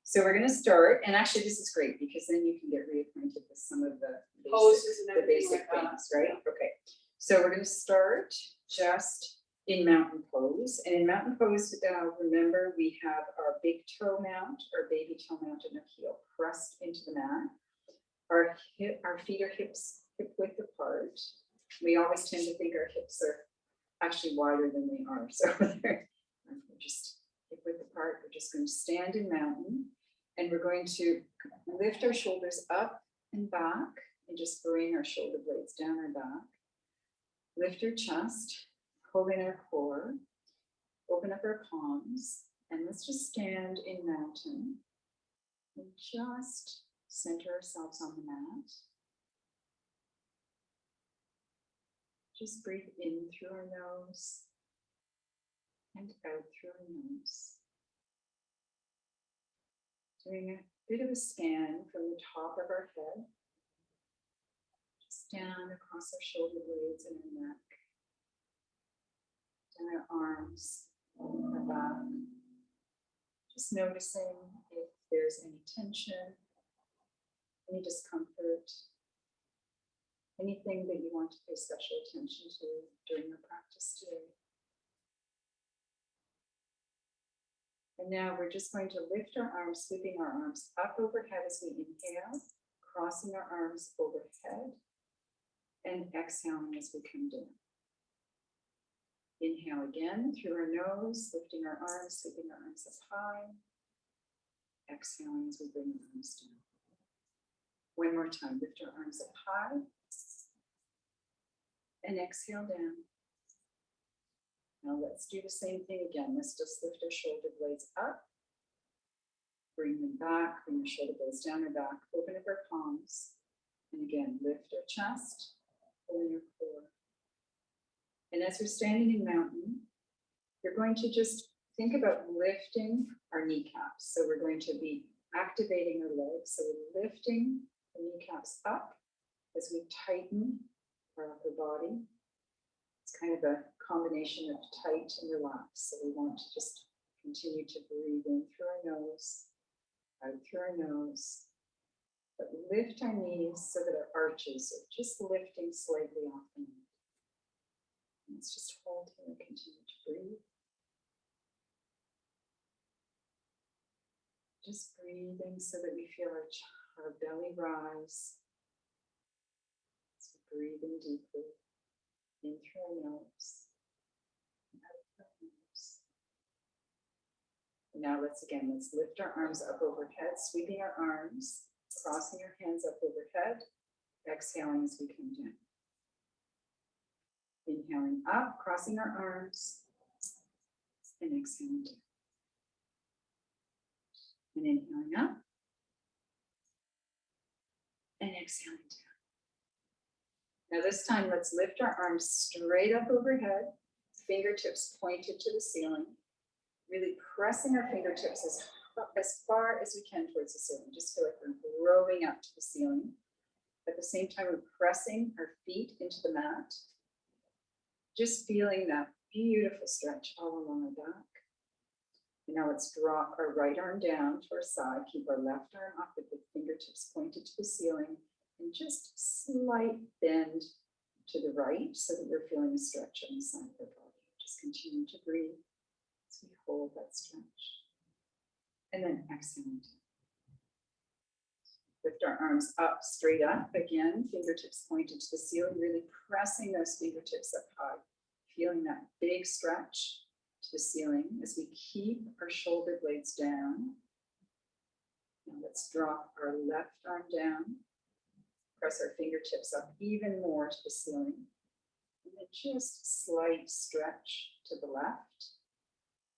So we're going to start, and actually this is great because then you can get reacquainted with some of the poses and the everything basic like that. things, right? Okay. So we're going to start just in mountain pose. And in mountain pose, remember we have our big toe mount, our baby toe mount, and our heel pressed into the mat. Our feet are hip width apart. We always tend to think our hips are actually wider than they are. So they're just hip width apart. We're just going to stand in mountain, and we're going to lift our shoulders up and back and just bring our shoulder blades down our back. Lift your chest, pull in our core, open up our palms, and let's just stand in mountain and just center ourselves on the mat. Just breathe in through our nose and out through our nose. Doing a bit of a scan from the top of our head, just down across our shoulder blades and our neck, down our arms, our back. Just noticing if there's any tension, any discomfort, anything that you want to pay special attention to during your practice today. And now we're just going to lift our arms, sweeping our arms up overhead as we inhale, crossing our arms overhead, and exhaling as we come down. Inhale again through our nose, lifting our arms, sweeping our arms up high. Exhaling as we bring our arms down. One more time, lift our arms up high. And exhale down. Now let's do the same thing again. Let's just lift our shoulder blades up. Bring them back, bring your shoulder blades down our back, open up our palms. And again, lift our chest, pull in your core. And as we're standing in mountain, you're going to just think about lifting our kneecaps. So we're going to be activating our legs. So we're lifting the kneecaps up as we tighten our upper body. It's kind of a combination of tight and relaxed. So we want to just continue to breathe in through our nose, out through our nose, but lift our knees so that our arches are just lifting slightly off the mat. Let's just hold here and continue to breathe. Just breathing so that we feel our belly rise. So breathing deeply in through our nose, and out through our nose. And now let's lift our arms up overhead, sweeping our arms, crossing our hands up overhead, exhaling as we come down. Inhaling up, crossing our arms, and exhaling down. And inhaling up, and exhaling down. Now this time, let's lift our arms straight up overhead, fingertips pointed to the ceiling, really pressing our fingertips as far as we can towards the ceiling. Just feel like we're growing up to the ceiling. At the same time, we're pressing our feet into the mat, just feeling that beautiful stretch all along our back. And now let's drop our right arm down to our side, keep our left arm up with the fingertips pointed to the ceiling, and just slight bend to the right so that we're feeling a stretch on the side of our body. Just continue to breathe as we hold that stretch. And then exhaling. Lift our arms up, straight up again, fingertips pointed to the ceiling, really pressing those fingertips up high, feeling that big stretch to the ceiling as we keep our shoulder blades down. Now let's drop our left arm down, press our fingertips up even more to the ceiling, and then just slight stretch to the left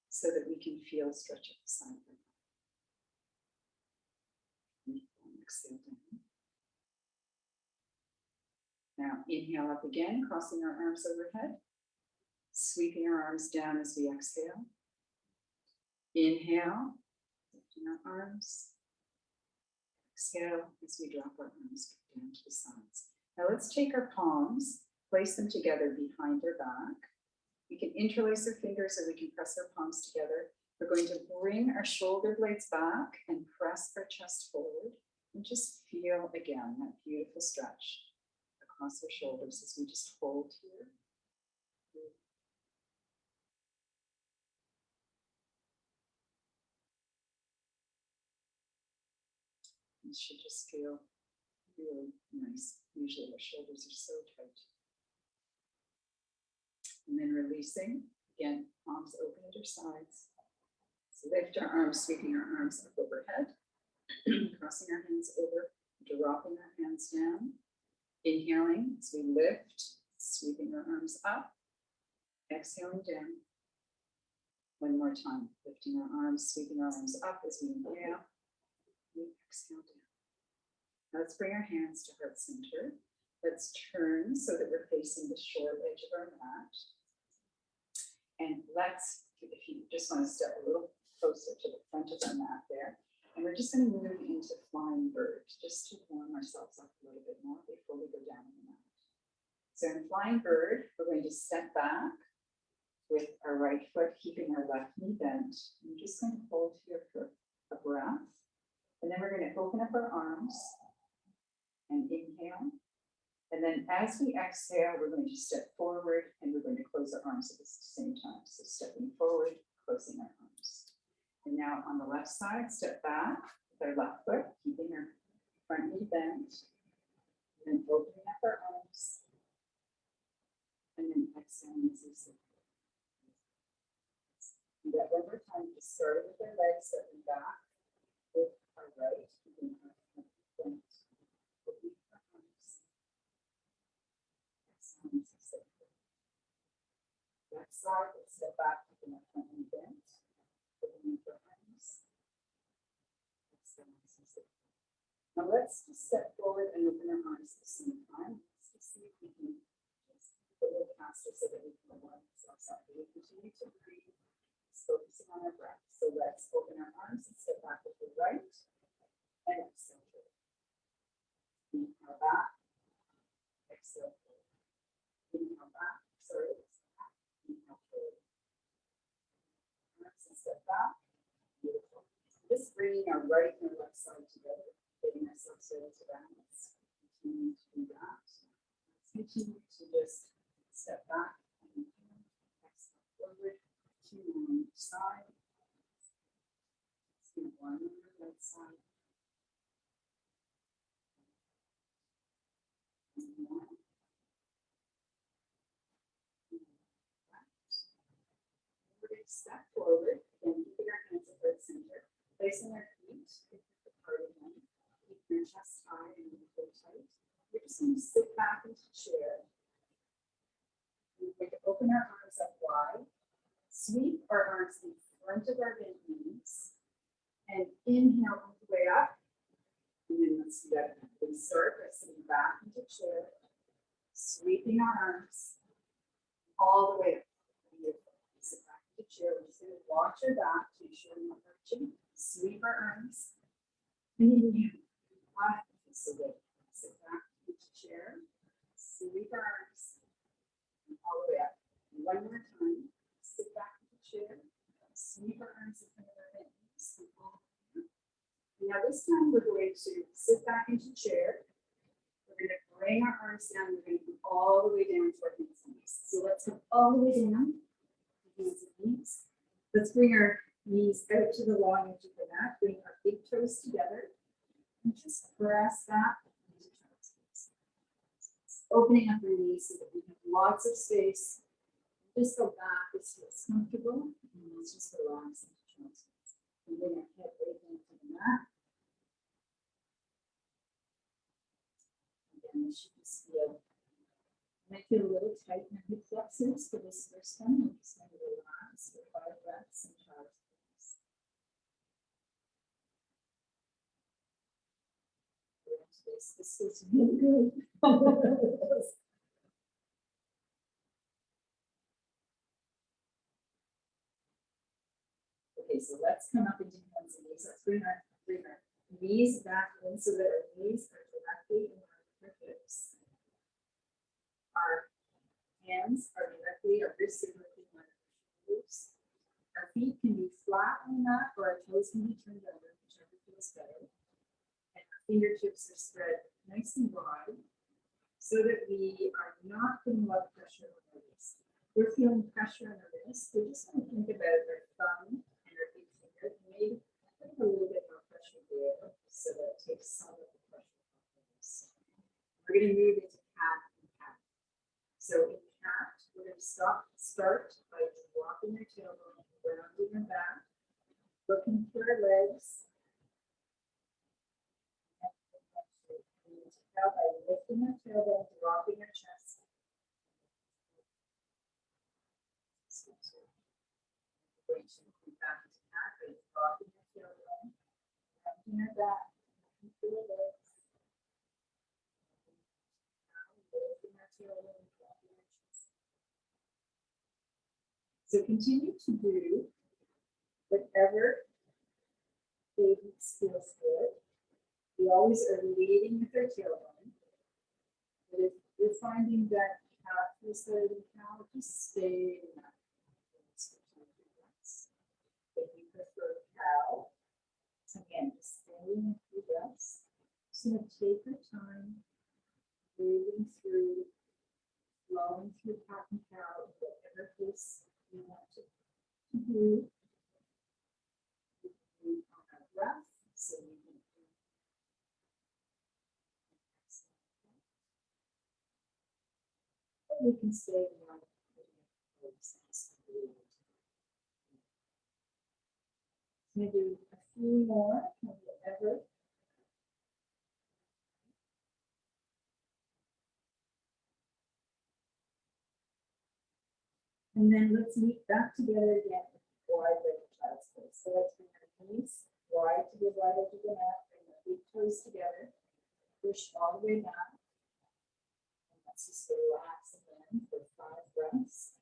so that we can feel a stretch at the side of our body. Exhale down. Now inhale up again, crossing our arms overhead, sweeping our arms down as we exhale. Inhale, lifting our arms. Exhale as we drop our arms down to the sides. Now let's take our palms, place them together behind our back. We can interlace our fingers or we can press our palms together. We're going to bring our shoulder blades back and press our chest forward and just feel again that beautiful stretch across our shoulders as we just hold here. It should just feel really nice. Usually our shoulders are so tight. And then releasing, again, palms open at your sides. So lift our arms, sweeping our arms up overhead, crossing our hands over, dropping our hands down. Inhaling as we lift, sweeping our arms up, exhaling down. One more time, lifting our arms, sweeping our arms up as we inhale, we exhale down. Now let's bring our hands to heart center. Let's turn so that we're facing the short edge of our mat. And let's, if you just want to step a little closer to the front of our mat there, and we're just going to move into flying bird, just to warm ourselves up a little bit more before we go down on the mat. So in flying bird, we're going to step back with our right foot, keeping our left knee bent. I'm just going to hold here for a breath. And then we're going to open up our arms and inhale. And then as we exhale, we're going to step forward and we're going to close our arms at the same time. So stepping forward, closing our arms. And now on the left side, step back with our left foot, keeping our front knee bent. And then opening up our arms. And then exhaling as we sit. Do that one more time. Just start with our legs, stepping back with our right, keeping our front knee bent. Opening our arms. Exhaling as we sit. Left side, let's step back, keeping our front knee bent. Opening up our arms. Exhaling as we sit. Now let's just step forward and open our arms at the same time. Let's just see if we can just go a little faster so that we can warm ourselves up. We continue to breathe, just focusing on our breath. So let's open our arms and step back with the right and exhale forward. Inhale back, exhale forward. Inhale back, sorry, exhale back, inhale forward. Arms and step back. Beautiful. Just bringing our right and our left side together, getting ourselves ready to balance. Continue to do that. Let's continue to just step back and exhale forward. Two on each side. Let's do one on the right side. And one. We're going to step forward and keeping our hands at heart center, placing our feet apart again, keeping our chest high and really tight. We're just going to sit back into the chair. We're going to open our arms up wide, sweep our arms in front of our bent knees, and inhale all the way up. And then let's do that. We start by sitting back into the chair, sweeping our arms all the way up. Beautiful. Sit back into the chair. We're just going to watch our back to make sure we're not arching. Sweep our arms. Inhale. So good. Sit back into the chair. Sweep our arms. And all the way up. One more time. Sit back into the chair. Sweep our arms in front of our knees. Now this time we're going to sit back into the chair. We're going to bring our arms down. We're going to come all the way down to our hands and knees. So let's come all the way down. Hands and knees. Let's bring our knees out to the long edge of the mat. Bring our big toes together. And just press that into toes. Opening up our knees so that we have lots of space. Just go back as feels comfortable. And let's just relax into toes. And bring our head right down to the mat. Again, you should just feel, might feel a little tight in the hip flexors for this first one. We're just going to relax for 5 breaths and child's pose. This feels really good. Okay, so let's come up into hands and knees. Let's bring our knees back in so that our knees are directly in line with our hips. Our hands are directly, our wrists are directly in line with our shoulders. Our feet can be flat elbows can be turned over, whichever feels better. And our fingertips are spread nice and wide so that we are not putting a lot of pressure on our wrist. We're feeling pressure on our wrist. We're just going to think about our thumb and our big finger. Maybe put a little bit more pressure there so that it takes some of the pressure off the wrist. We're going to move into cat and cat. So in cat, we're going to start by dropping our tailbone, rounding our back, looking through our legs, and by lifting our tailbone, dropping our chest. We're going to move back into cat by dropping our tailbone, rounding our back, looking through our legs, lifting our tailbone, dropping our chest. So continue to do whatever feels good. We always are leading with our tailbone. But if you're finding that cat feels better than cow, just stay in that. If you prefer cow, again, just stay in a few breaths. Just going to take your time, breathing through, flowing through cat and cow, whatever place you want to do. On our breath, so we can we can stay in one place. I'm going to do a few more, whatever. And then let's meet back together again with wide leg child's pose. So let's bring our knees wide to the wide edge of the mat, bring the big toes together, push all the way down. And let's just relax again for 5 breaths.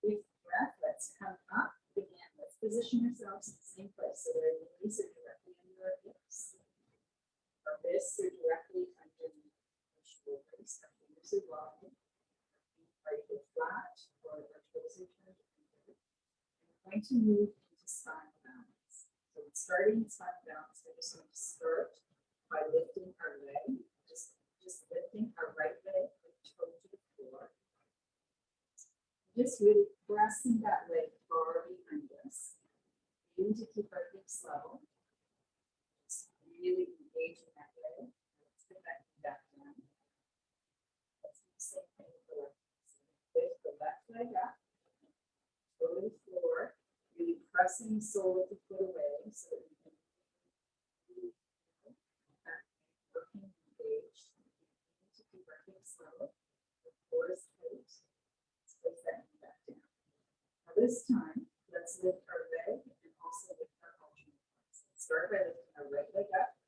Big breath, let's come up again. Let's position ourselves in the same place so our knees are directly under our hips. Our wrists are directly underneath our shoulders. Our fingers are wide. Our feet are flat, or our toes are turned under. And we're going to move into spinal balance. So when starting in spinal balance, we're just going to start by lifting our leg, just lifting our right leg with toe to the floor. Just really pressing that leg far behind us. We need to keep our hips level. Just really engaging that leg. Let's get that knee back down. Let's do the same thing with the left. Lift the left leg up. Go to the floor. Really pressing the sole of the foot away so that we can really feel that working engaged. We need to keep our hips level. The floor is tight. Place that knee back down. Now this time, let's lift our leg and also lift our alternate legs. Let's start by lifting our right leg up,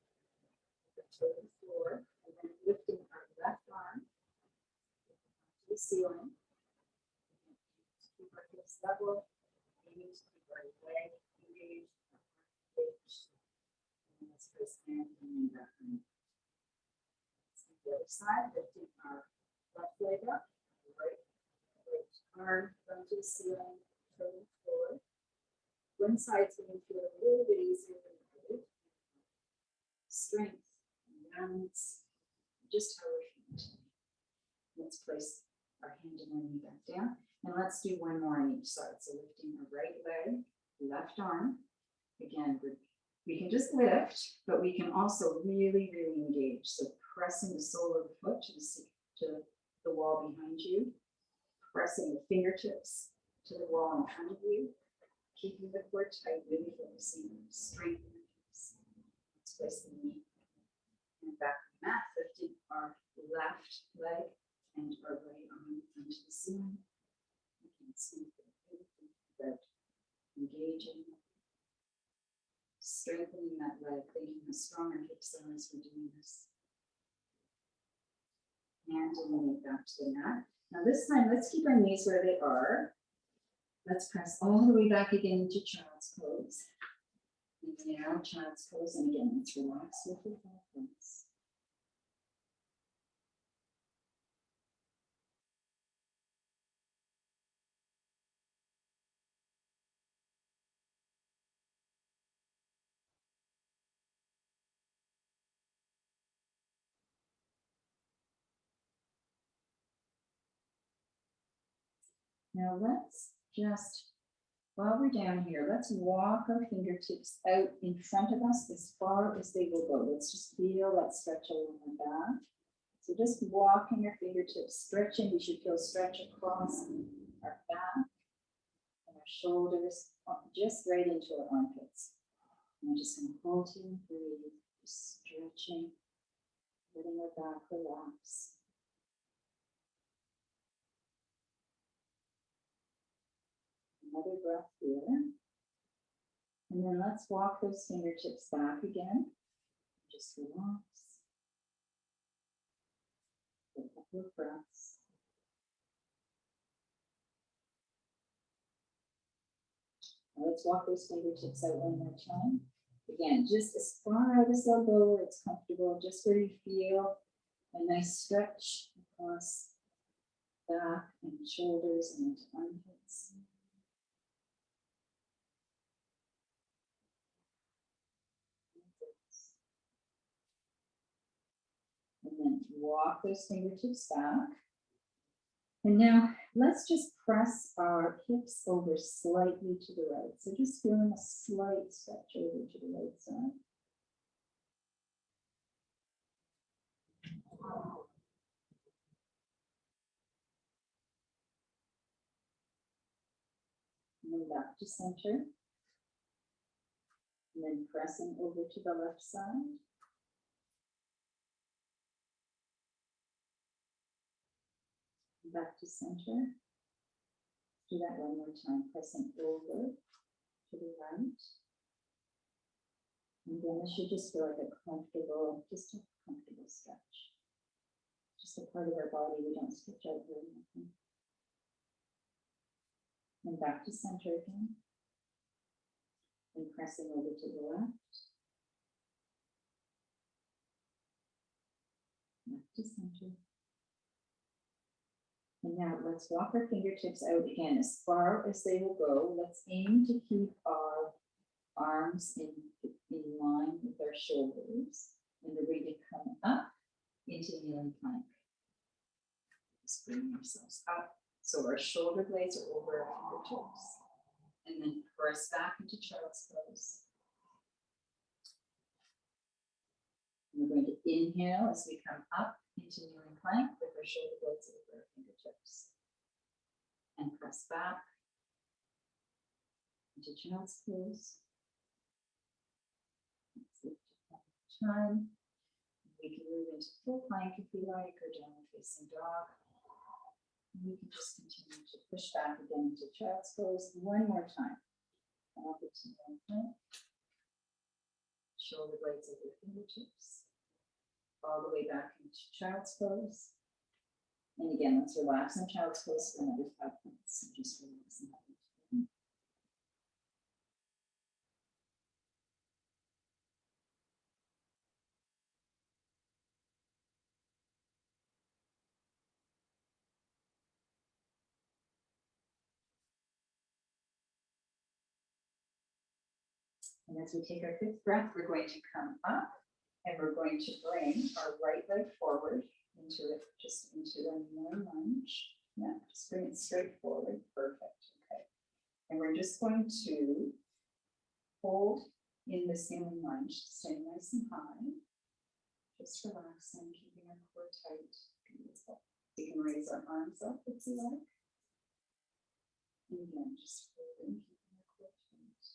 the toe to the floor, and then lifting our left arm to the ceiling. To keep our hips level, we need to keep our leg engaged, our arm engaged. And let's place hand and knee back on. Let's do the other side, lifting our left leg up, right arm from to the ceiling, toe to the floor. One side's going to feel a little bit easier than the other. Strength, balance, just how we're feeling today. Let's place our hand and our knee back down. And let's do one more on each side. So lifting our right leg, left arm. Again, we can just lift, but we can also really, really engage. So pressing the sole of the foot to the wall behind you. Pressing the fingertips to the wall in front of you, keeping the core tight, really focusing on strength in the hips. Let's place the knee and back on the mat, lifting our left leg and our right arm onto the ceiling. You can see about engaging, strengthening that leg, thinking the stronger hips are as we're doing this. And we'll move back to the mat. Now this time, let's keep our knees where they are. Let's press all the way back again into child's pose. And now child's pose, and again, let's relax with your breaths. Now let's just, while we're down here, let's walk our fingertips out in front of us as far as they will go. Let's just feel that stretch along the back. So just walking your fingertips, stretching. We should feel stretch across our back and our shoulders, just right into our armpits. And I'm just going to hold here and breathe, just stretching, letting our back relax. Another breath here. And then let's walk those fingertips back again. Just relax. A couple of breaths. Now let's walk those fingertips out one more time. Again, just as far out as they'll go where it's comfortable, just where you feel a nice stretch across back and shoulders and into armpits. And then walk those fingertips back. And now let's just press our hips over slightly to the right. So just feeling a slight stretch over to the right side. And then back to center. And then pressing over to the left side. Back to center. Do that one more time, pressing over to the right. And then it should just feel like a comfortable stretch. Just a part of our body we don't stretch out very much. And back to center again. And pressing over to the left. Back to center. And now let's walk our fingertips out again as far as they will go. Let's aim to keep our arms in line with our shoulders. And we're going to come up into kneeling plank. Just bring ourselves up. So our shoulder blades are over our fingertips. And then press back into child's pose. And we're going to inhale as we come up into kneeling plank with our shoulder blades over our fingertips. And press back into child's pose. Let's lift up time. We can move into full plank if we like, or downward facing dog. And we can just continue to push back again into child's pose one more time. Up into kneeling plank. Shoulder blades over fingertips. All the way back into child's pose. And again, let's relax in child's pose for another 5 minutes. So just relaxing. And as we take our 5th breath, we're going to come up and we're going to bring our right leg forward into it, just into a kneeling lunge. Yeah, just bring it straight forward. Perfect. Okay. And we're just going to hold in this kneeling lunge, stay nice and high. Just relaxing, keeping our core tight. Beautiful. We can raise our arms up if you like. And again, just holding, keeping our core tight.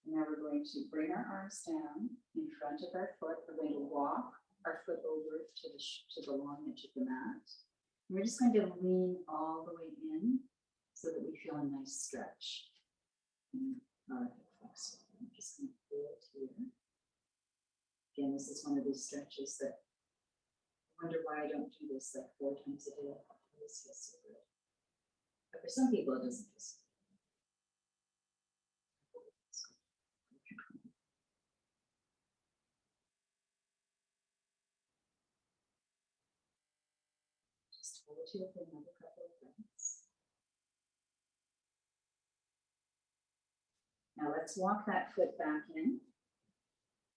And now we're going to bring our arms down in front of our foot. We're going to walk our foot over to the long edge of the mat. And we're just going to lean all the way in so that we feel a nice stretch in our hip flexor. I'm just going to feel it here. Again, this is one of these stretches that I wonder why I don't do this like 4 times a day. This feels so good. But for some people, it doesn't feel so good. Just hold it here for another couple of breaths. Now let's walk that foot back in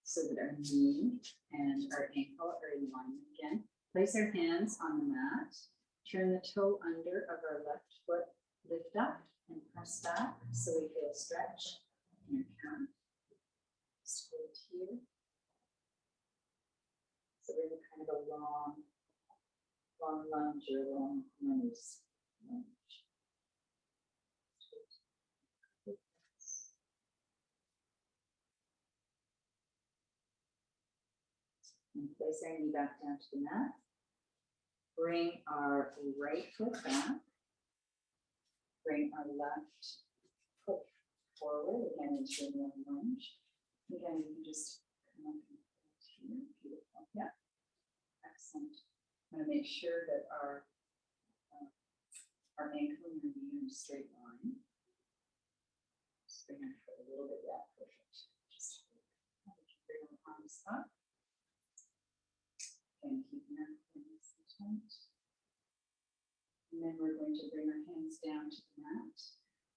so that our knee and our ankle are in alignment again. Place our hands on the mat. Turn the toe under of our left foot. Lift up and press back so we feel a stretch in our calf. Just hold here. So we're in kind of a long lunge or long nose lunge. And place our knee back down to the mat. Bring our right foot back. Bring our left foot forward, again into a long lunge. Again, you can just come up and here. Beautiful. Yeah. Excellent. I'm going to make sure that our ankle and our knee are in a straight line. Just bring our foot a little bit back. Perfect. Just bring our arms up. And keeping our hands tight. And then we're going to bring our hands down to the mat.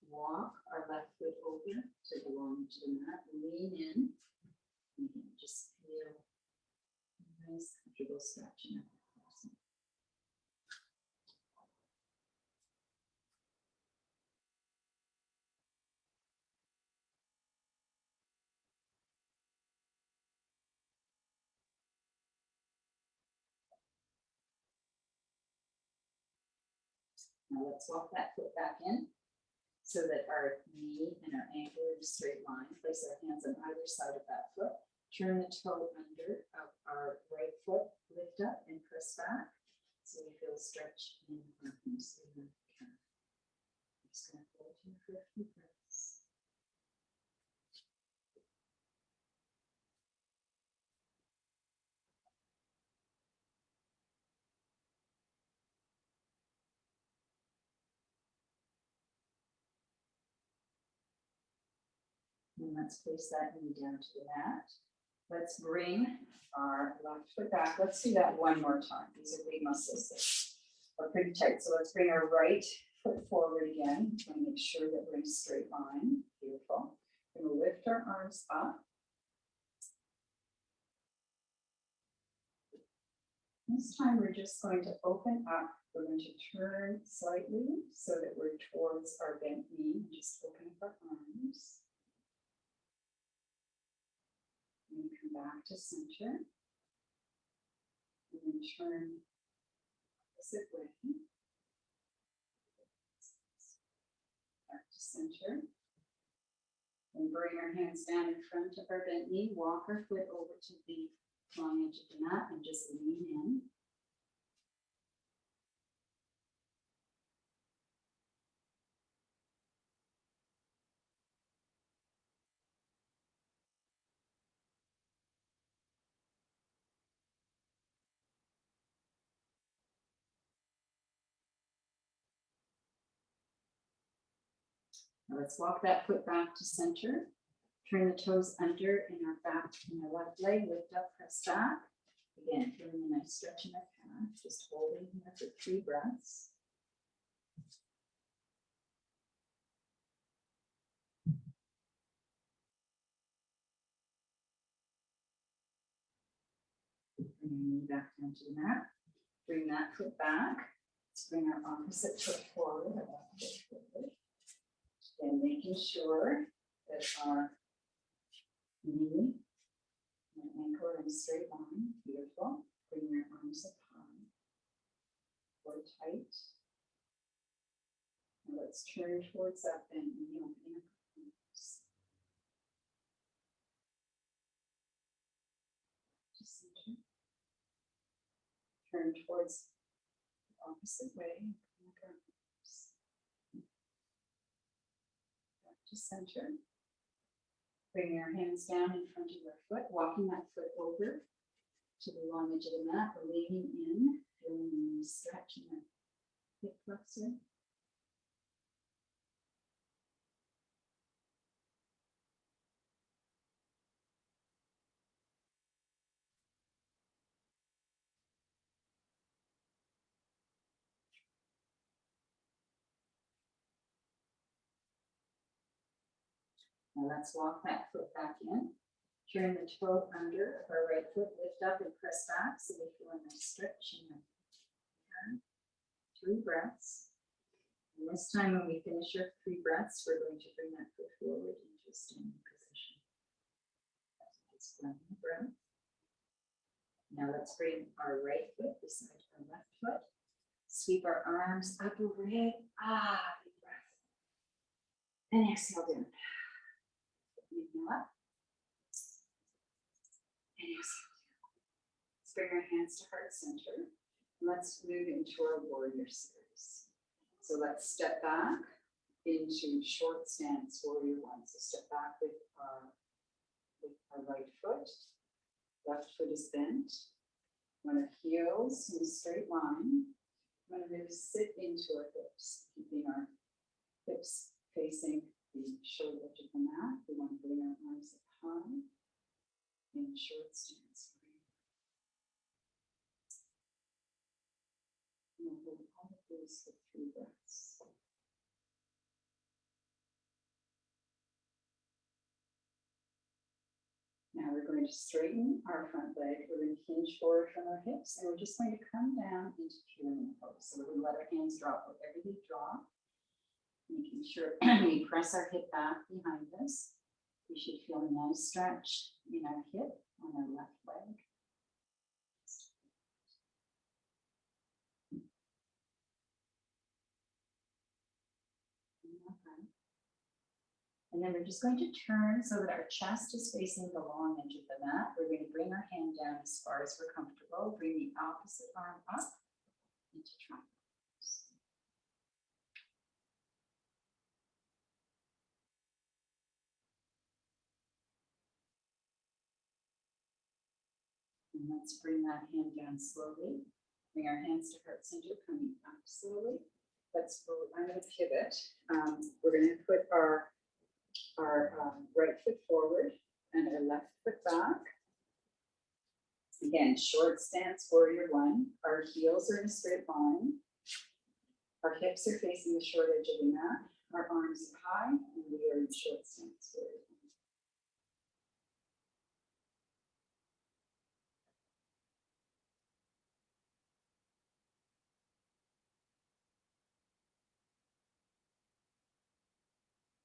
Walk our left foot over to belong to the mat. Lean in. And just feel a nice, comfortable stretch in our person. Now let's walk that foot back in so that our knee and our ankle are in a straight line. Place our hands on either side of that foot. Turn the toe under of our right foot. Lift up and press back so we feel a stretch in our hamstring and calf. I'm just going to hold here for a few breaths. And let's place that knee down to the mat. Let's bring our left foot back. Let's do that one more time. These are big muscles that are pretty tight. So let's bring our right foot forward again. Try and make sure that we're in a straight line. Beautiful. We're going to lift our arms up. This time we're just going to open up. We're going to turn slightly so that we're towards our bent knee. Just open up our arms. And come back to center. And then turn opposite way. Back to center. And bring our hands down in front of our bent knee. Walk our foot over to the long edge of the mat and just lean in. Now let's walk that foot back to center. Turn the toes under in our back and our left leg. Lift up, press back. Again, feeling a nice stretch in our calf. Just holding here for 3 breaths. Bring your knee back down to the mat. Bring that foot back. Let's bring our opposite foot forward. Our left foot forward. And making sure that our knee and ankle are in a straight line. Beautiful. Bring your arms up high. Core tight. Now let's turn towards that bend knee, opening up our arms. Just center. Turn towards the opposite way. Opening up our arms. Back to center. Bring your hands down in front of your foot, walking that foot over to the long edge of the mat, leaning in, feeling the stretch in the hip flexor. Now let's walk that foot back in. Turn the toe under of our right foot, lift up and press back so we feel a nice stretch in the hand. 3 breaths. And this time when we finish our 3 breaths, we're going to bring that foot forward into a standing position. Just 1 breath. Now let's bring our right foot beside our left foot. Sweep our arms up overhead. Big breath. And exhale down. Inhale up. And exhale down. Let's bring our hands to heart center. Let's move into our warrior series. So let's step back into short stance, warrior 1. So step back with our right foot. Left foot is bent. When our heels in a straight line, I'm going to really sit into our hips, keeping our hips facing the shoulder edge of the mat. We want to bring our arms up high in short stance. And we'll hold all of these for 3 breaths. Now we're going to straighten our front leg. We're going to hinge forward from our hips, and we're just going to come down into pyramid pose. So we're going to let our hands drop wherever they drop, making sure we press our hip back behind us. We should feel a nice stretch in our hip on our left leg. And then we're just going to turn so that our chest is facing the long edge of the mat. We're going to bring our hand down as far as we're comfortable. Bring the opposite arm up into triangle. And let's bring that hand down slowly. Bring our hands to heart center, coming up slowly. I'm going to pivot. We're going to put our right foot forward and our left foot back. Again, short stance, warrior 1. Our heels are in a straight line. Our hips are facing the short edge of the mat. Our arms are high, and we are in short stance, warrior 1.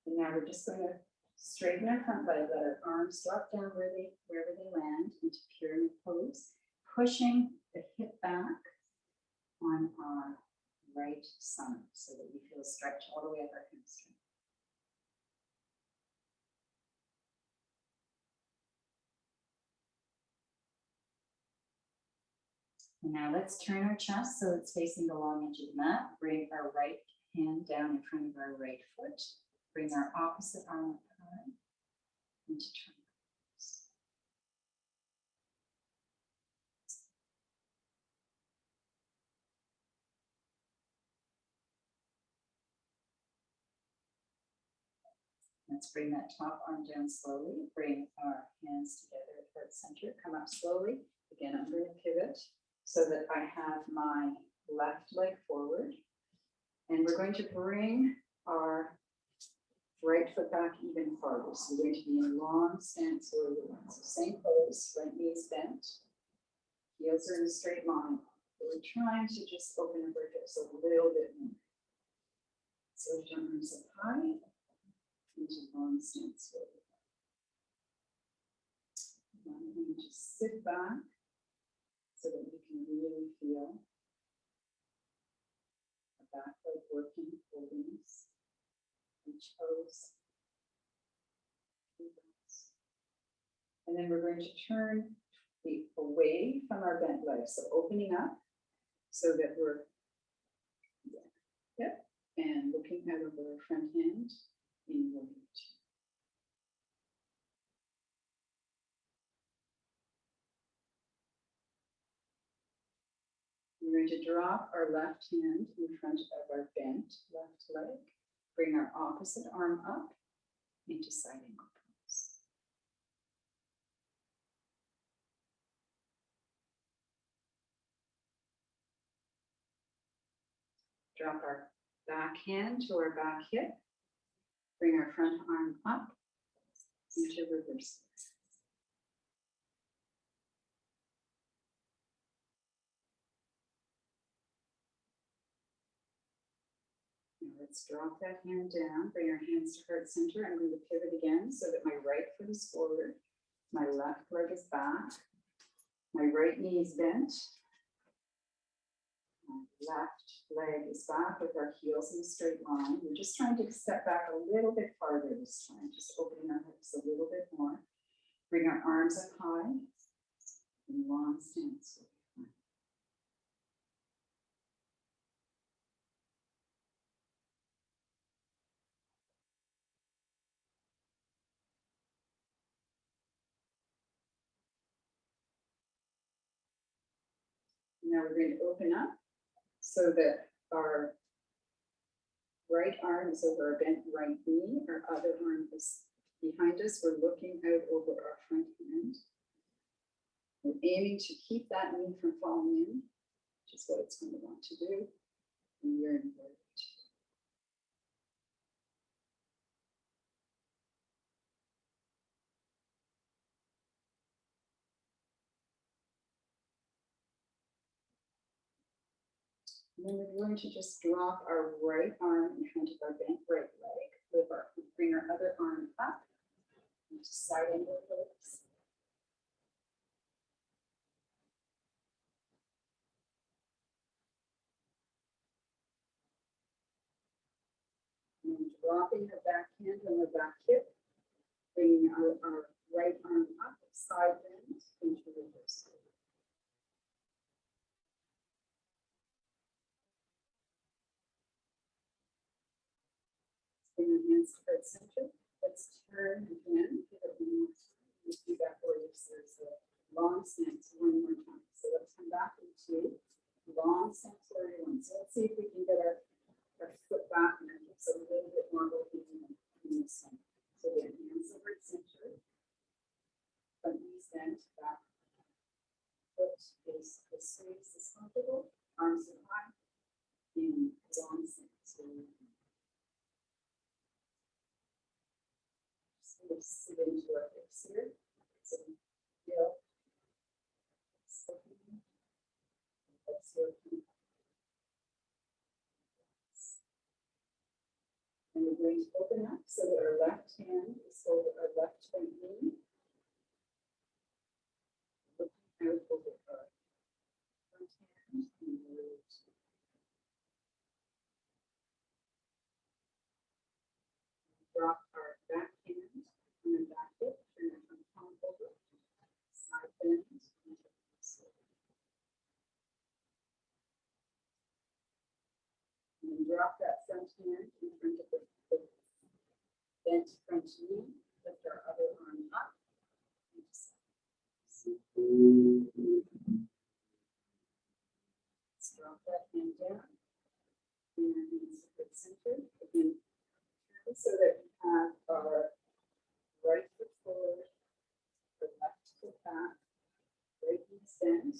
And now we're just going to straighten our front leg, let our arms drop down wherever they land into pyramid pose, pushing the hip back on our right side so that we feel a stretch all the way up our hamstring. And now let's turn our chest so it's facing the long edge of the mat. Bring our right hand down in front of our right foot. Bring our opposite arm up high into triangles. Let's bring that top arm down slowly. Bring our hands together at heart center. Come up slowly. Again, I'm going to pivot so that I have my left leg forward. And we're going to bring our right foot back even farther. So we're going to be in a long stance warrior 1. So same pose, right knee is bent. Heels are in a straight line. But we're trying to just open up our hips a little bit more. So lift our arms up high into long stance warrior 1. I'm going to just sit back so that you can really feel the back leg working, holding this. Each pose. And then we're going to turn away from our bent leg. So opening up so that we're hip and looking out over our front hand in warrior 2. going to drop our left hand in front of our bent left leg. Bring our opposite arm up into side angle pose. Drop our back hand to our back hip. Bring our front arm up into reverse. Now let's drop that hand down. Bring our hands to heart center. I'm going to pivot again so that my right foot is forward. My left leg is back. My right knee is bent. My left leg is back with our heels in a straight line. We're just trying to step back a little bit farther this time, just opening our hips a little bit more. Bring our arms up high in long stance. Now we're going to open up so that our right arm is over our bent right knee, our other arm is behind us. We're looking out over our front hand. We're aiming to keep that knee from falling in, which is what it's going to want to do. And we're in forward. And then we're going to just drop our right arm in front of our bent right leg. Bring our other arm up into side angle pose. And dropping our back hand on our back hip, bringing our right arm up, side bend into reverse. Bring your hands to heart center. Let's turn again. Let's do that for you. So there's a long stance one more time. So let's come back into long stance for everyone. So let's see if we can get our foot back and our hips a little bit more open in this one. So again, hands over center. Front knees bent, back foot is the sleeves is comfortable. Arms are high. In long stance. So just sit into our hips here. So feel. And we're going to open up so that our left hand is over our left knee. Looking out over our front hand and root. Drop our back hand on the back hip, turn our front palm over, side bend, and then drop that front hand in front of the bent front knee, lift our other arm up. Let's drop that hand down. Bring our hands to the center. Again, so that we have our right foot forward, the left foot back, right knee bent,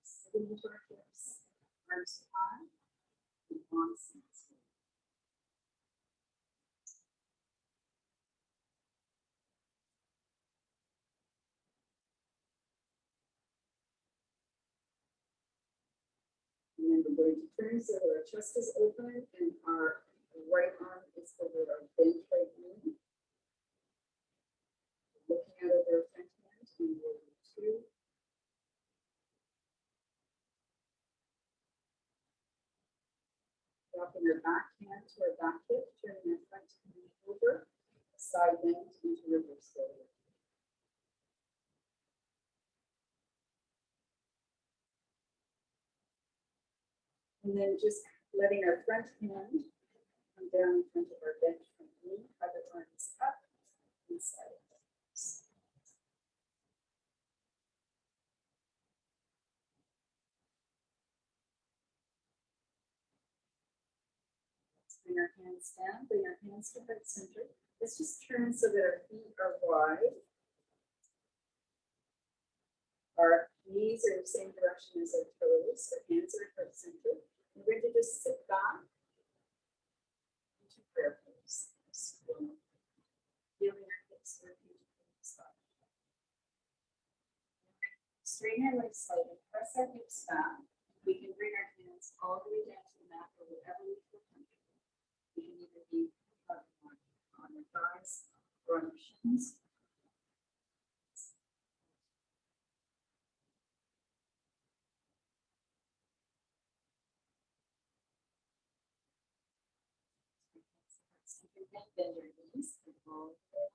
sitting into our hips, arms high, and long stance. And then we're going to turn so that our chest is open and our right arm is over our bent right knee. Looking out over our front hand, and we'll do two. Dropping our back hand to our back hip, turning our front knee over, side bend into reverse fold. And then just letting our front hand come down in front of our bent front knee, other arms up, and side bends. bring our hands down, bring our hands to heart center. Let's just turn so that our feet are wide. Our knees are in the same direction as our toes. Our hands are at heart center. We're going to just sit back into prayer pose. Feeling our hips working to the side. Straighten our legs slightly, press our hips back. We can bring our hands all the way down to the mat or whatever we feel comfortable. We can either be on our thighs or on our shins. Bend your knees and all the way.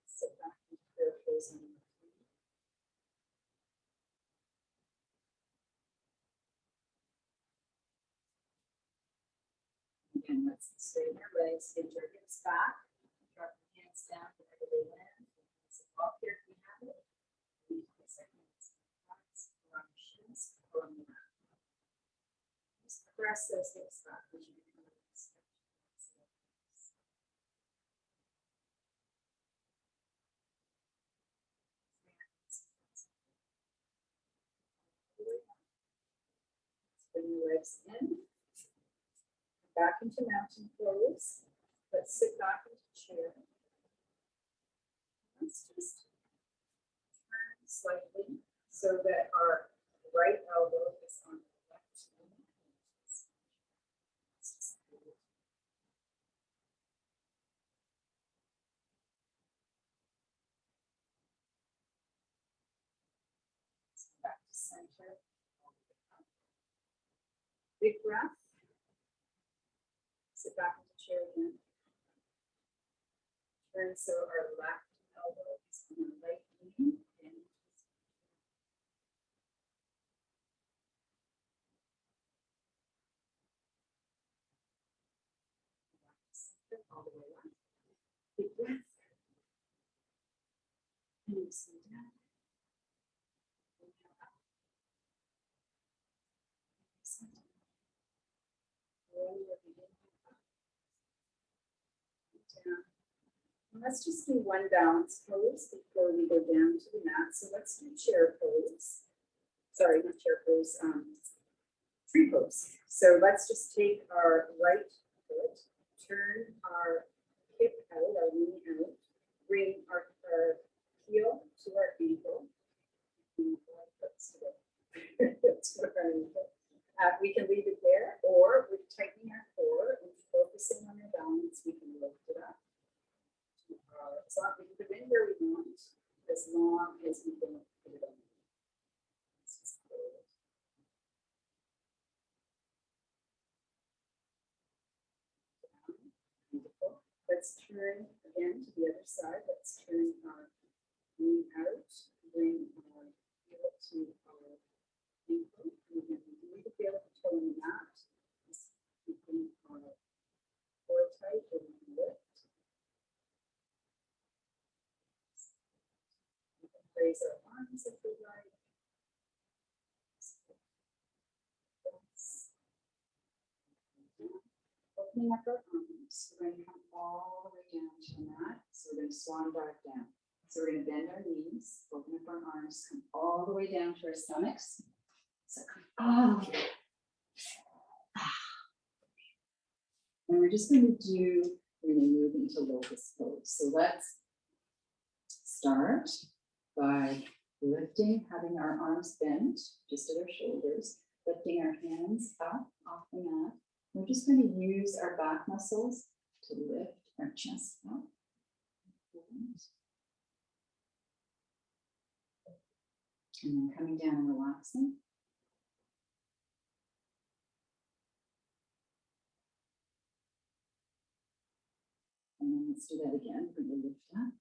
Sit back into prayer pose on your feet. Again, let's straighten our legs, get your hips back, drop your hands down wherever they land. So walk here if you have it. We place our hands on the thighs, or on the shins, or on the mat. Just press those hips back as you become a stretch. Bring your legs in, back into mountain pose. Let's sit back into chair. Let's just turn slightly so that our right elbow is on the left knee. Back to center. Big breath. Sit back into chair again. Turn so our left elbow is on the right knee. And back to center all the way up. Big breath. And slow down. Inhale out. Center. Roll your inhale up. Down. And let's just do one balance pose before we go down to the mat. So let's do chair pose. Sorry, not chair pose, tree pose. So let's just take our right foot, turn our hip out, our knee out, bring our heel to our ankle. We can leave it there, or with tightening our core and focusing on our balance, we can lift it up. So we can put it in where we want, as long as we don't put it on. Beautiful. Let's turn again to the other side. Let's turn our knee out, bring our heel to our ankle. And again, we need to feel the toe in the mat. Just keeping our core tight and lift. We can raise our arms if we like. Opening up our arms, we're going to come all the way down to the mat. So we're going to swan dive down. So we're going to bend our knees, open up our arms, come all the way down to our stomachs. So come all the way. And we're just going to move into locust pose. So let's start by lifting, having our arms bent just at our shoulders, lifting our hands up off the mat. We're just going to use our back muscles to lift our chest up. And then coming down and relaxing. And then let's do that again. We're going to lift up.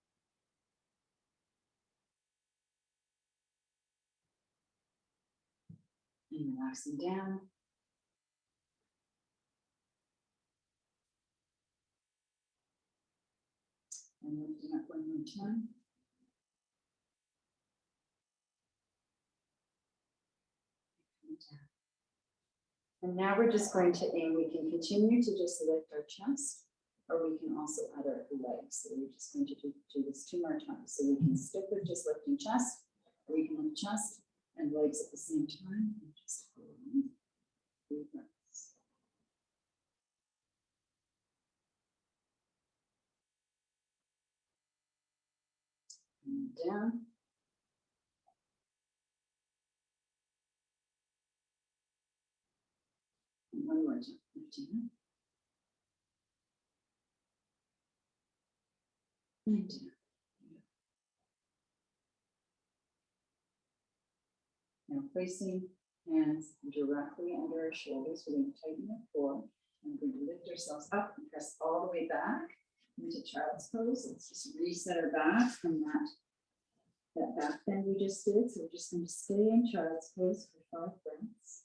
And relaxing down. And lifting up one more time. And now we're just going to aim, we can continue to just lift our chest, or we can also add our legs. So we're just going to do this 2 more times. So we can stick with just lifting chest, or we can lift chest and legs at the same time. And just hold on. 3 breaths. And down. And 1 more time. Lifting up. And down. Now placing hands directly under our shoulders, we're going to tighten the core, and we're going to lift ourselves up and press all the way back into child's pose. Let's just reset our back from that back bend we just did. So we're just going to stay in child's pose for 5 breaths.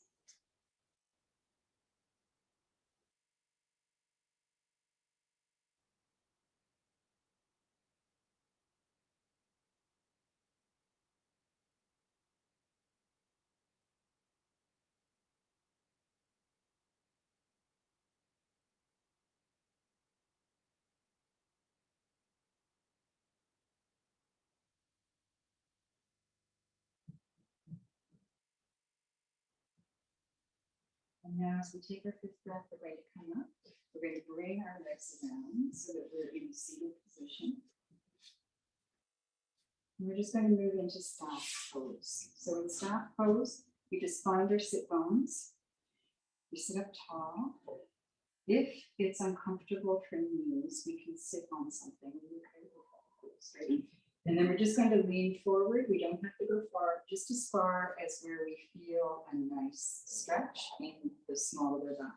And now as we take our 5th breath, we're going to come up. We're going to bring our legs around so that we're in a seated position. And we're just going to move into staff pose. So in staff pose, we just find our sit bones. We sit up tall. If it's uncomfortable for knees, we can sit on something. Ready? And then we're just going to lean forward. We don't have to go far, just as far as where we feel a nice stretch in the small of our back.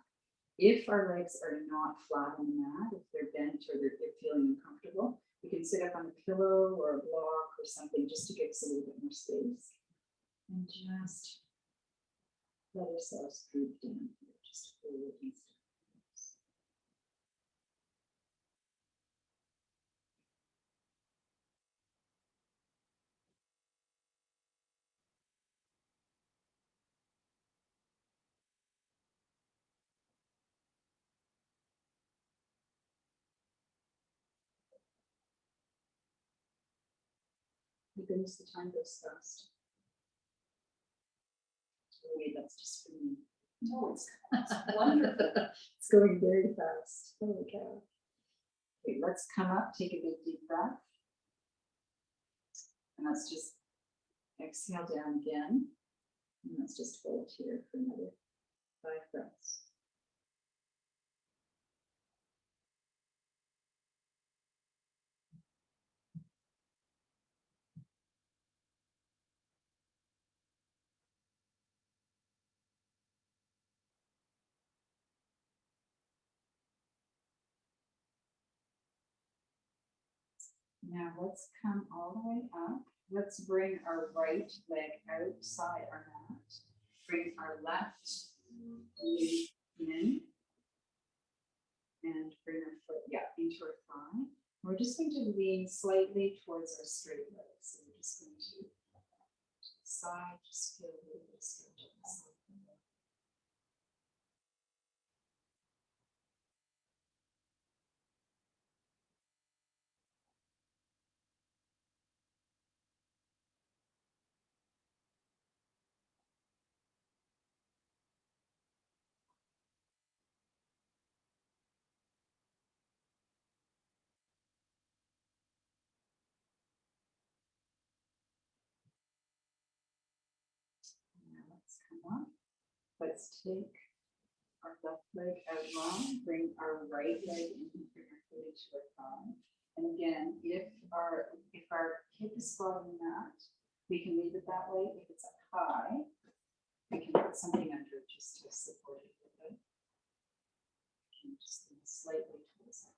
If our legs are not flat on the mat, if they're bent or they're feeling uncomfortable, we can sit up on a pillow or a block or something just to give us a little bit more space. And just let ourselves droop down here, just hold these. My goodness, the time goes fast. Oh, wait, that's just for me. No, it's wonderful. It's going very fast. Holy cow. Okay, let's come up, take a big deep breath. And let's just exhale down again. And let's just hold here for another 5 breaths. Now let's come all the way up. Let's bring our right leg outside our mat. Bring our left knee in. And bring our foot, into our thigh. We're just going to lean slightly towards our straight legs. So we're just going to the side, just feel a little bit of stretch on the side. Now let's come up. Let's take our left leg out long, bring our right leg in, bring our foot into our thigh. And again, if our hip is flat on the mat, we can leave it that way. If it's up high, we can put something under it just to support it a bit. Just lean slightly towards that.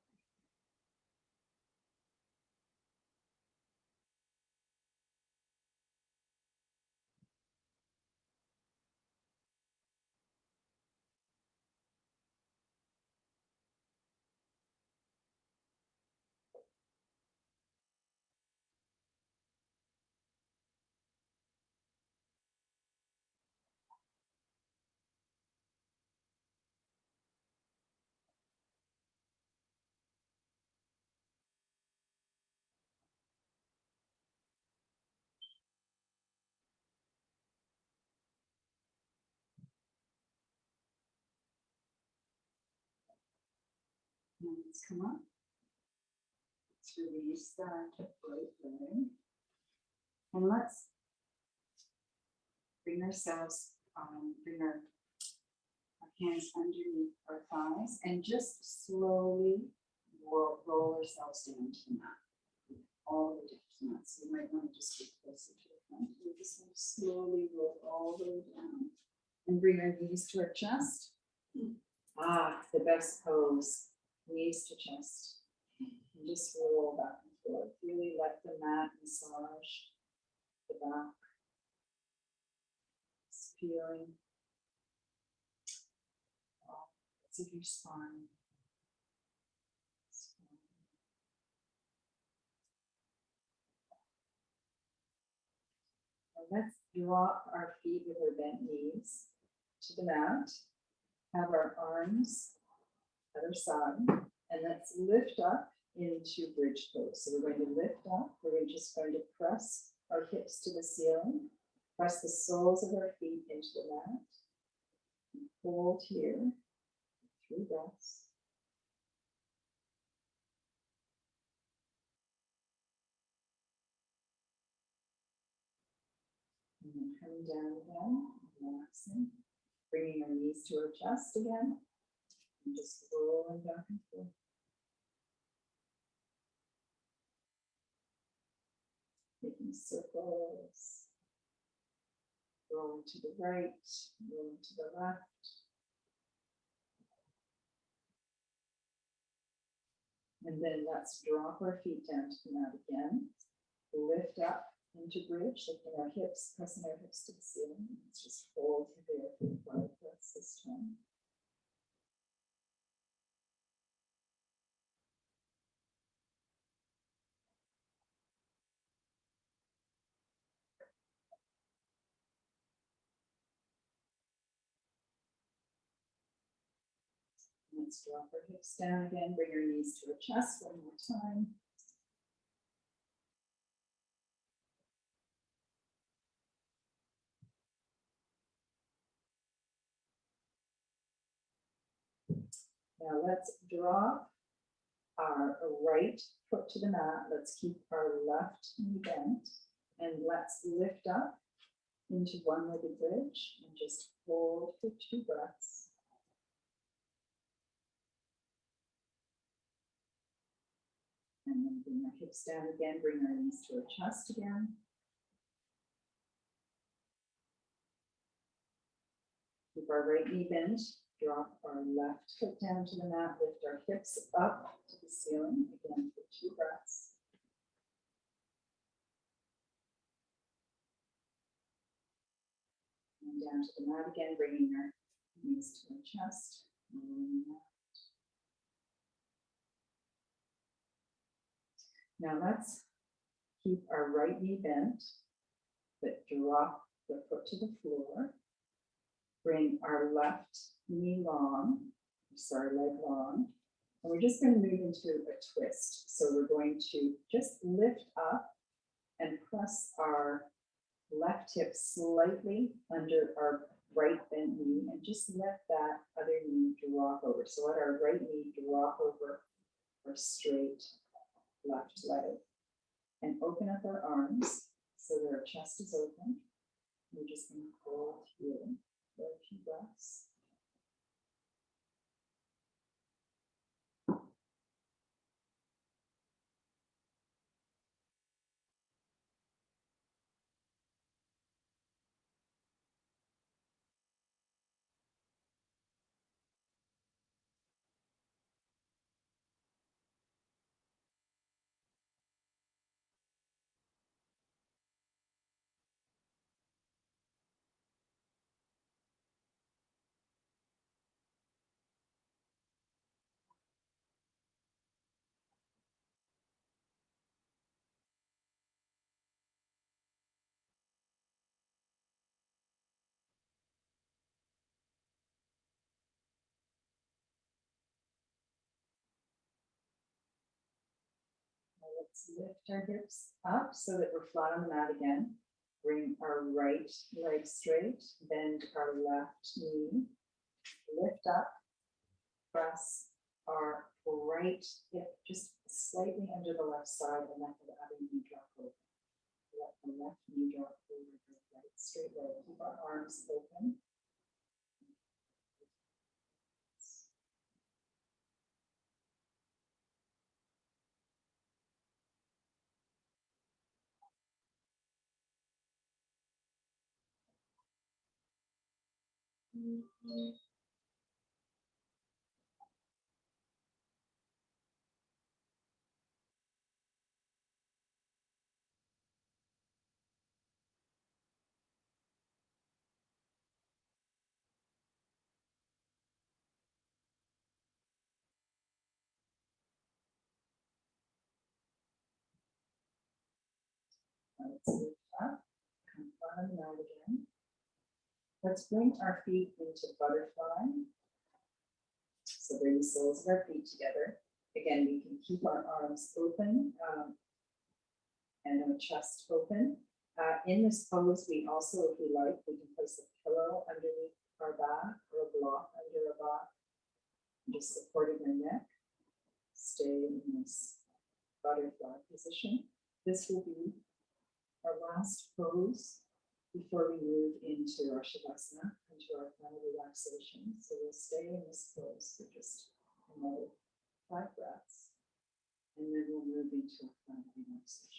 And let's come up. Let's release that right leg. And let's bring ourselves, bring our hands underneath our thighs and just slowly roll ourselves down to the mat. All the way down to the mat. So you might want to just get closer to the front. We're just going to slowly roll all the way down and bring our knees to our chest. The best pose, knees to chest. And just roll back and forth. Really let the mat massage the back. Just feeling all parts of your spine. And let's drop our feet with our bent knees to the mat. Have our arms at our side, and let's lift up into bridge pose. So we're going to lift up. We're just going to press our hips to the ceiling, press the soles of our feet into the mat, and hold here, 3 breaths. And then coming down again, relaxing, bringing our knees to our chest again, and just rolling back and forth. Making circles, rolling to the right, rolling to the left. And then let's drop our feet down to the mat again. Lift up into bridge, lifting our hips, pressing our hips to the ceiling. Let's just hold there for 5 breaths this time. Let's drop our hips down again, bring our knees to our chest one more time. Now let's drop our right foot to the mat. Let's keep our left knee bent, and let's lift up into one-legged bridge and just hold for 2 breaths. And then bring our hips down again, bring our knees to our chest again. Keep our right knee bent, drop our left foot down to the mat, lift our hips up to the ceiling, again for 2 breaths. And down to the mat again, bringing our knees to our chest. Now let's keep our right knee bent, but drop the foot to the floor. Bring our left knee long, leg long, and we're just going to move into a twist. So we're going to just lift up and press our left hip slightly under our right bent knee and just let that other knee drop over. So let our right knee drop over our straight left leg and open up our arms so that our chest is open. We're just going to hold here for a few breaths. Let's lift our hips up so that we're flat on the mat again. Bring our right leg straight, bend our left knee, lift up, press our right hip just slightly under the left side and let the other knee drop over. Let the left knee drop over the right straight leg. Keep our arms open. Let's lift up, come bottom out again. Let's bring our feet into butterfly. So bring the soles of our feet together. Again, we can keep our arms open and our chest open. In this pose, we also, if we like, we can place a pillow underneath our back or a block under our back, just supporting our neck. Stay in this butterfly position. This will be our last pose before we move into our Shavasana, into our final relaxation. So we'll stay in this pose for just another 5 breaths, and then we'll move into our final relaxation.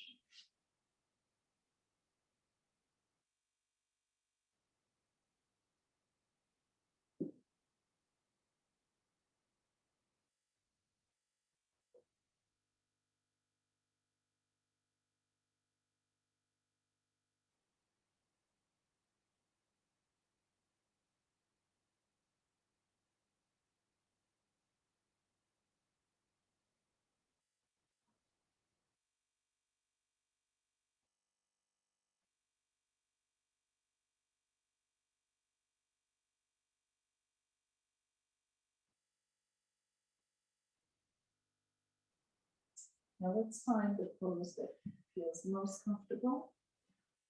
Now let's find the pose that feels most comfortable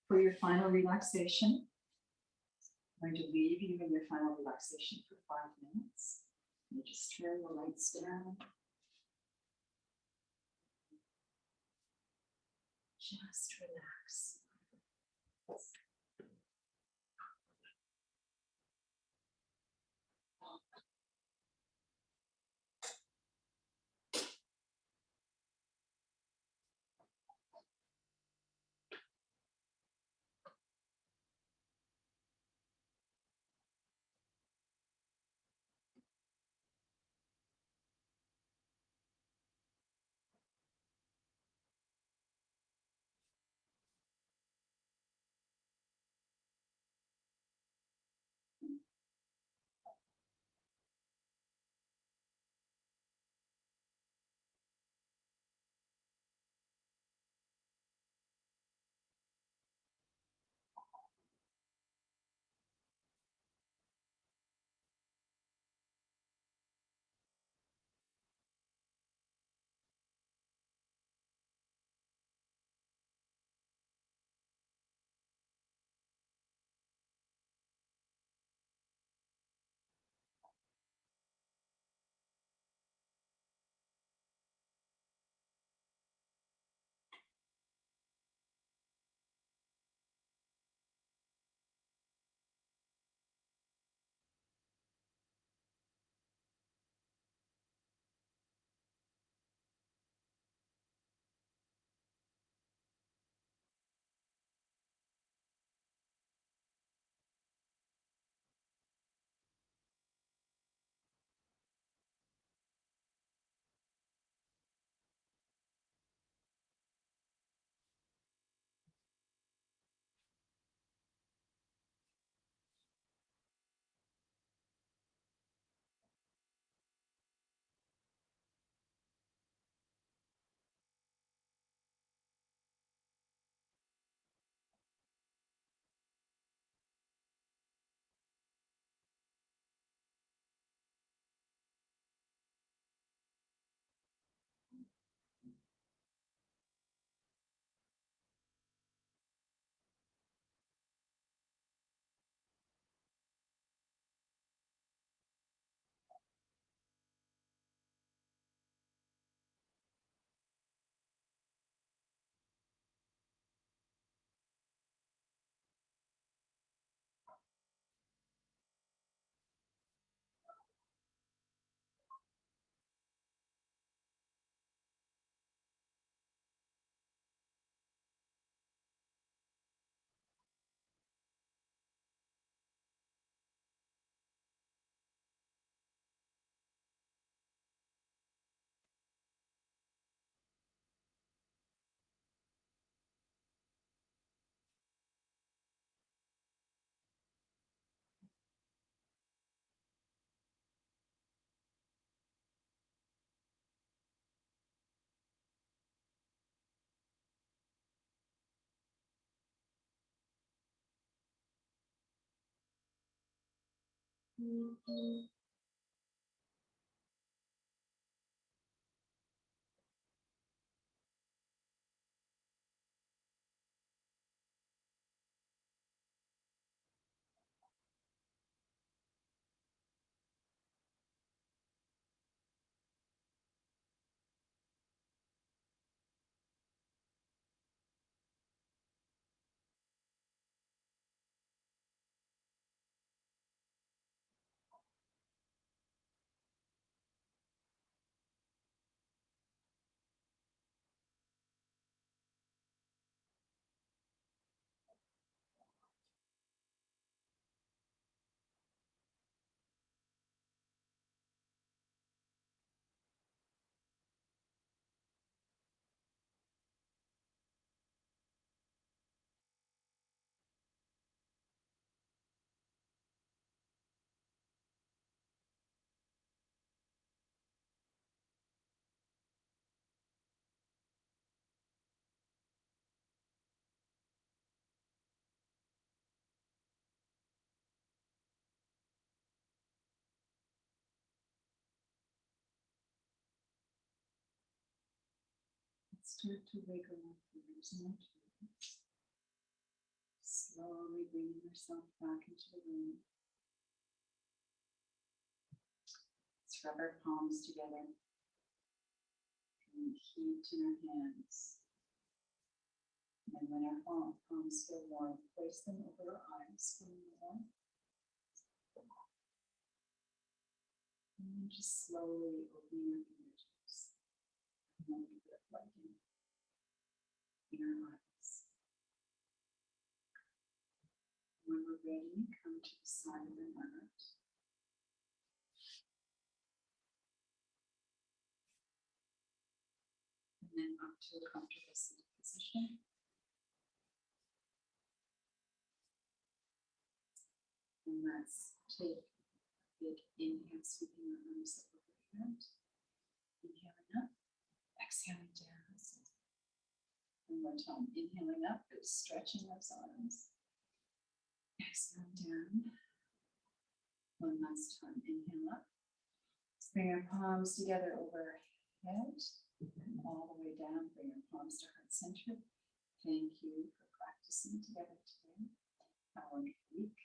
for your final relaxation. I'm going to leave you in your final relaxation for 5 minutes. You just turn the lights down. Just relax. Start to wiggle your fingers and toes. Slowly bringing yourself back into the room. Let's rub our palms together. And heat in our hands. And when our palms feel warm, place them over our eyes. And then just slowly open your fingertips. And then a bit of lighting in our eyes. When we're ready, come to the side of the mat. And then up to a comfortable seated position. And let's take a big inhale, sweeping our arms up overhead. Inhaling up, exhaling down. One more time, inhaling up, but stretching those arms. Exhale down. One last time, inhale up. Let's bring our palms together overhead and all the way down. Bring your palms to heart center. Thank you for practicing together today. Have a wonderful week.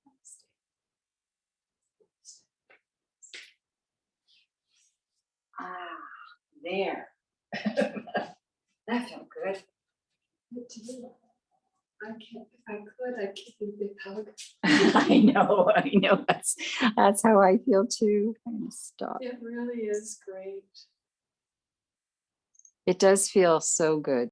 Namaste. There. That felt good. I can't, if I could, I'd give you a big hug. I know. That's how I feel too. I'm gonna stop. It really is great. It does feel so good.